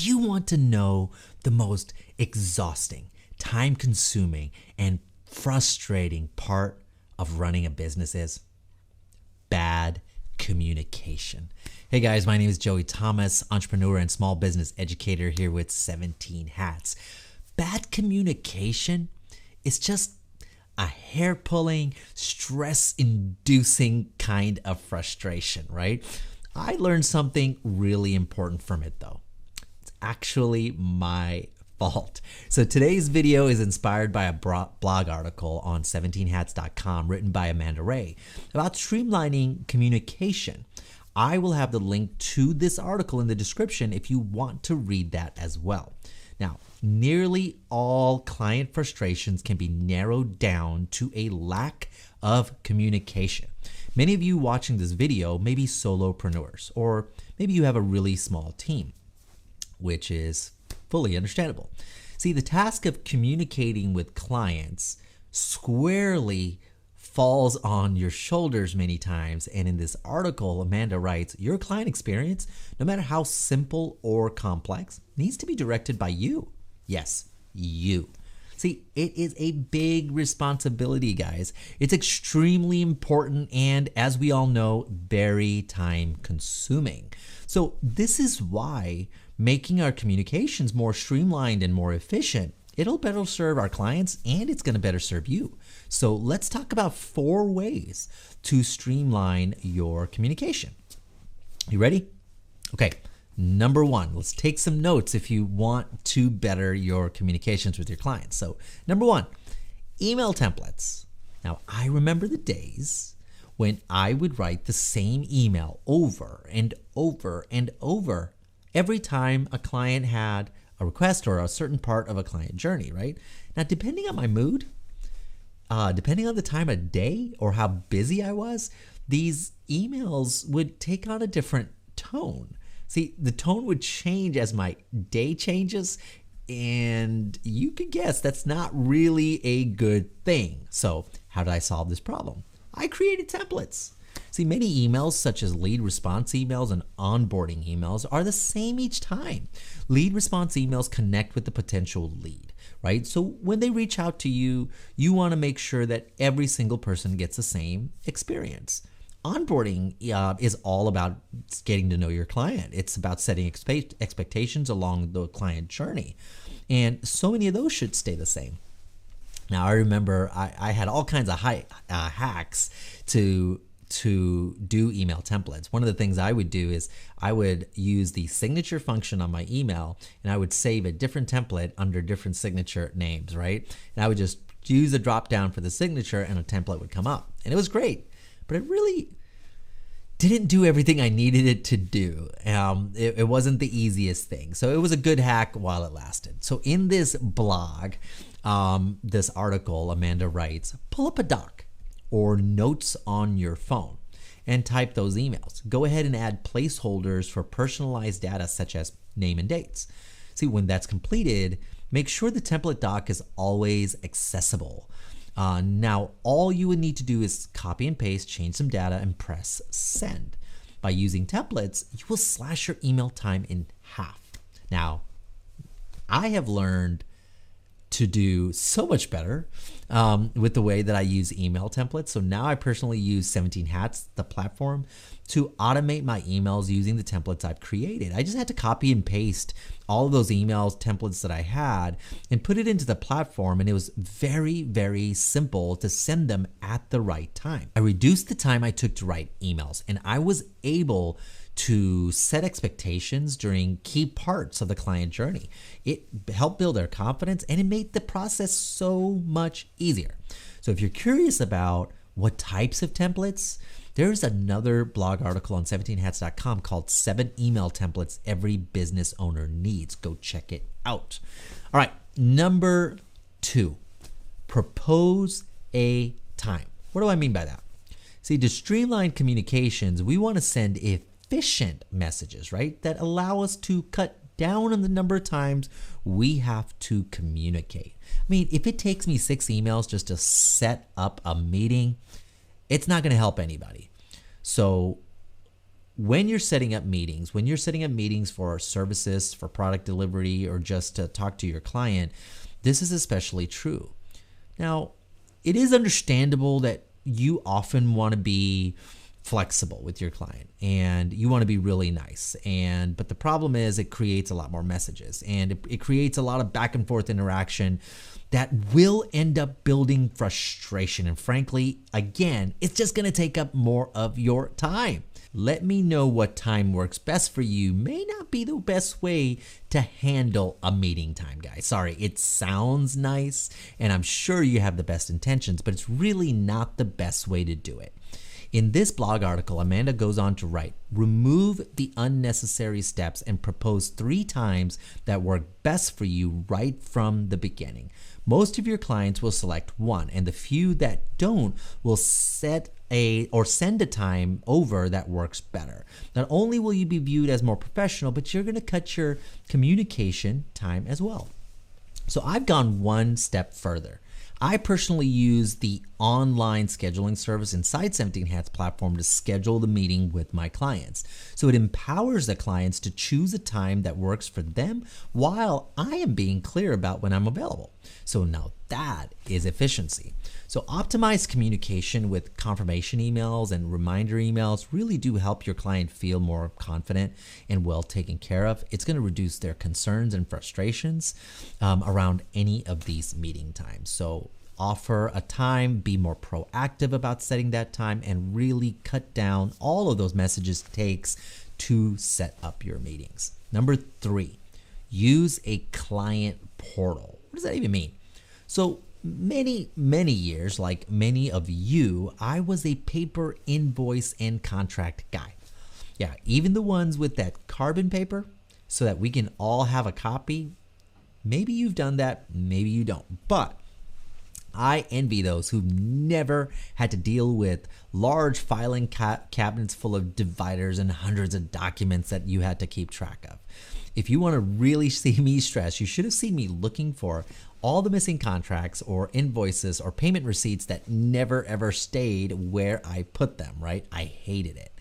Do you want to know the most exhausting, time-consuming, and frustrating part of running a business is? Bad communication. Hey guys, my name is Joey Thomas, entrepreneur and small business educator here with 17 Hats. Bad communication is just a hair-pulling, stress-inducing kind of frustration, right? I learned something really important from it though. It's actually my fault. So today's video is inspired by a blog article on 17hats.com written by Amanda Ray about streamlining communication. I will have the link to this article in the description if you want to read that as well. Now, nearly all client frustrations can be narrowed down to a lack of communication. Many of you watching this video may be solopreneurs, or maybe you have a really small team, which is fully understandable. See, the task of communicating with clients squarely falls on your shoulders many times, and in this article, Amanda writes, your client experience, no matter how simple or complex, needs to be directed by you. Yes, you. See, it is a big responsibility, guys. It's extremely important and, as we all know, very time consuming. So this is why making our communications more streamlined and more efficient, it'll better serve our clients and it's going to better serve you. So let's talk about 4 ways to streamline your communication. You ready? Okay. Number 1, let's take some notes if you want to better your communications with your clients. So number 1, email templates. Now, I remember the days when I would write the same email over and over and over every time a client had a request or a certain part of a client journey, right? Now, depending on my mood, depending on the time of day or how busy I was, these emails would take on a different tone. See, the tone would change as my day changes, and you could guess that's not really a good thing. So how did I solve this problem? I created templates. See, many emails, such as lead response emails and onboarding emails, are the same each time. Lead response emails connect with the potential lead, right? So when they reach out to you, you want to make sure that every single person gets the same experience. Onboarding is all about getting to know your client. It's about setting expectations along the client journey. And so many of those should stay the same. Now, I remember I had all kinds of hacks to do email templates. One of the things I would do is I would use the signature function on my email, and I would save a different template under different signature names, right? And I would just use a drop down for the signature and a template would come up. And it was great. But it really didn't do everything I needed it to do. It wasn't the easiest thing. So it was a good hack while it lasted. So in this blog, this article, Amanda writes, pull up a doc or notes on your phone and type those emails. Go ahead and add placeholders for personalized data such as name and dates. See, when that's completed, make sure the template doc is always accessible. Now, all you would need to do is copy and paste, change some data, and press send. By using templates, you will slash your email time in half. Now, I have learned to do so much better with the way that I use email templates. So now I personally use 17 Hats, the platform, to automate my emails using the templates I've created. I just had to copy and paste all of those emails templates that I had and put it into the platform, and it was very, very simple to send them at the right time. I reduced the time I took to write emails, and I was able to set expectations during key parts of the client journey. It helped build their confidence, and it made the process so much easier. So if you're curious about what types of templates, there's another blog article on 17hats.com called 7 Email Templates Every Business Owner Needs. Go check it out. All right, number 2, propose a time. What do I mean by that? See, to streamline communications, we want to send efficient messages, right? That allow us to cut down on the number of times we have to communicate. I mean, if it takes me 6 emails just to set up a meeting, it's not going to help anybody. So when you're setting up meetings for services, for product delivery, or just to talk to your client, this is especially true. Now, it is understandable that you often want to be flexible with your client and you want to be really nice. But the problem is it creates a lot more messages and it creates a lot of back and forth interaction that will end up building frustration. And frankly, again, it's just going to take up more of your time. Let me know what time works best for you. May not be the best way to handle a meeting time, guys. Sorry, it sounds nice and I'm sure you have the best intentions, but it's really not the best way to do it. In this blog article, Amanda goes on to write, remove the unnecessary steps and propose 3 times that work best for you right from the beginning. Most of your clients will select one, and the few that don't will send a time over that works better. Not only will you be viewed as more professional, but you're going to cut your communication time as well. So I've gone one step further. I personally use the online scheduling service inside 17 Hats platform to schedule the meeting with my clients. So it empowers the clients to choose a time that works for them while I am being clear about when I'm available. So now that is efficiency. So optimized communication with confirmation emails and reminder emails really do help your client feel more confident and well taken care of. It's going to reduce their concerns and frustrations around any of these meeting times. So offer a time, be more proactive about setting that time, and really cut down all of those messages it takes to set up your meetings. Number 3, use a client portal. What does that even mean? So many years, like many of you, I was a paper invoice and contract guy. Yeah, even the ones with that carbon paper so that we can all have a copy. Maybe you've done that, maybe you don't. But I envy those who've never had to deal with large filing cabinets full of dividers and hundreds of documents that you had to keep track of. If you want to really see me stress, you should have seen me looking for all the missing contracts or invoices or payment receipts that never ever stayed where I put them, right? I hated it.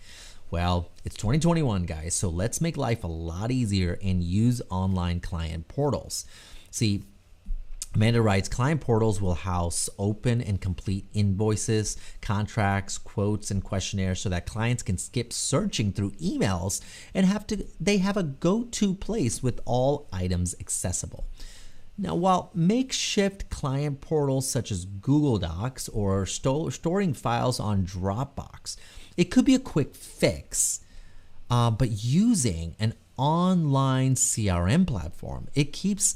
Well, it's 2021, guys, so let's make life a lot easier and use online client portals. See, Amanda writes, client portals will house open and complete invoices, contracts, quotes, and questionnaires so that clients can skip searching through emails and they have a go-to place with all items accessible. Now, while makeshift client portals such as Google Docs or storing files on Dropbox, it could be a quick fix, but using an online CRM platform, it keeps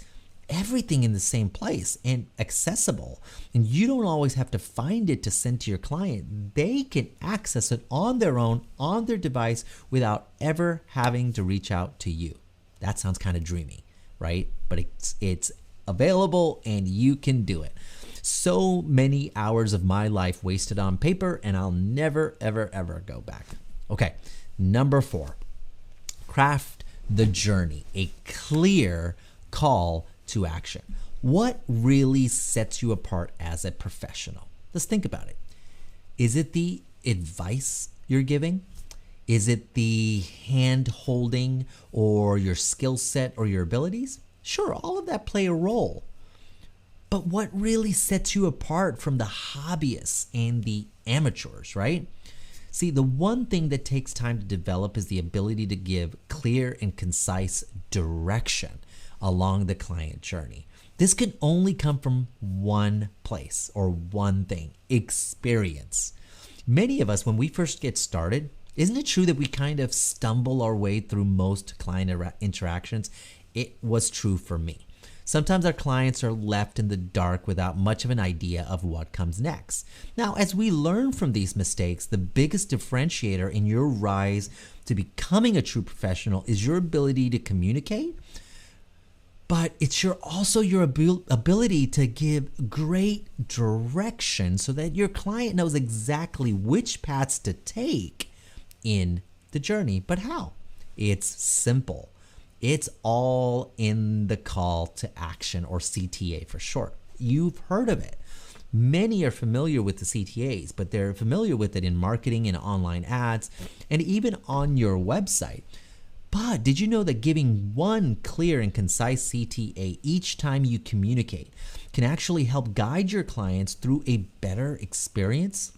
everything in the same place and accessible, and you don't always have to find it to send to your client. They can access it on their own, on their device, without ever having to reach out to you. That sounds kind of dreamy, right? But it's available and you can do it. So many hours of my life wasted on paper, and I'll never, ever, ever go back. Okay, number 4, craft the journey, a clear call to action. What really sets you apart as a professional? Let's think about it. Is it the advice you're giving? Is it the hand holding or your skill set or your abilities? Sure, all of that play a role. But what really sets you apart from the hobbyists and the amateurs, right? See, the one thing that takes time to develop is the ability to give clear and concise direction along the client journey. This can only come from one place or one thing: experience. Many of us, when we first get started, isn't it true that we kind of stumble our way through most client interactions? It was true for me. Sometimes our clients are left in the dark without much of an idea of what comes next. Now, as we learn from these mistakes, the biggest differentiator in your rise to becoming a true professional is your ability to communicate, but it's also your ability to give great direction so that your client knows exactly which paths to take in the journey. But how? It's simple. It's all in the call to action, or CTA for short. You've heard of it. Many are familiar with the CTAs, but they're familiar with it in marketing and online ads, and even on your website. But did you know that giving one clear and concise CTA each time you communicate can actually help guide your clients through a better experience?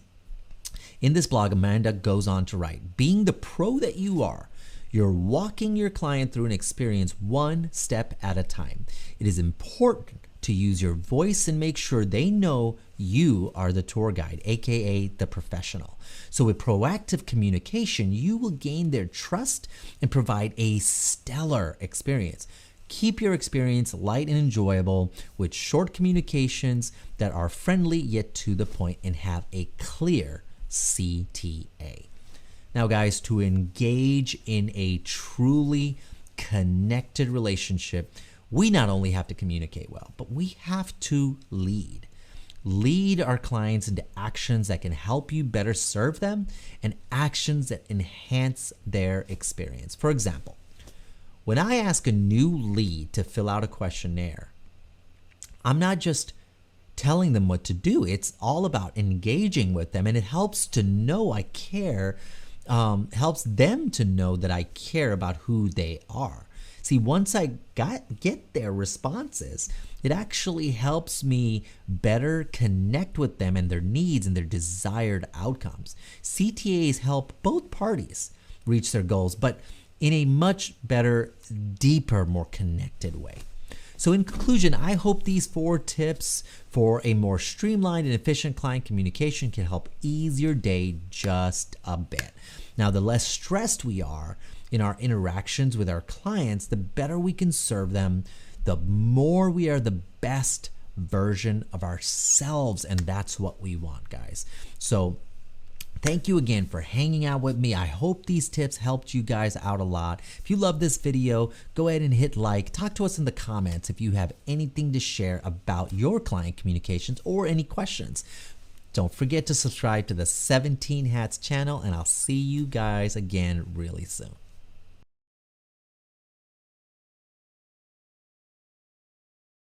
In this blog, Amanda goes on to write, being the pro that you are, you're walking your client through an experience one step at a time. It is important to use your voice and make sure they know you are the tour guide, aka the professional. So with proactive communication, you will gain their trust and provide a stellar experience. Keep your experience light and enjoyable with short communications that are friendly yet to the point and have a clear CTA. Now guys, to engage in a truly connected relationship, we not only have to communicate well, but we have to lead. Lead our clients into actions that can help you better serve them and actions that enhance their experience. For example, when I ask a new lead to fill out a questionnaire, I'm not just telling them what to do. It's all about engaging with them, and it helps to know I care, helps them to know that I care about who they are. See, once I get their responses, it actually helps me better connect with them and their needs and their desired outcomes. CTAs help both parties reach their goals, but in a much better, deeper, more connected way. So in conclusion, I hope these 4 tips for a more streamlined and efficient client communication can help ease your day just a bit. Now, the less stressed we are in our interactions with our clients, the better we can serve them, the more we are the best version of ourselves, and that's what we want, guys. So thank you again for hanging out with me. I hope these tips helped you guys out a lot. If you love this video, go ahead and hit like. Talk to us in the comments if you have anything to share about your client communications or any questions. Don't forget to subscribe to the 17 Hats channel, and I'll see you guys again really soon.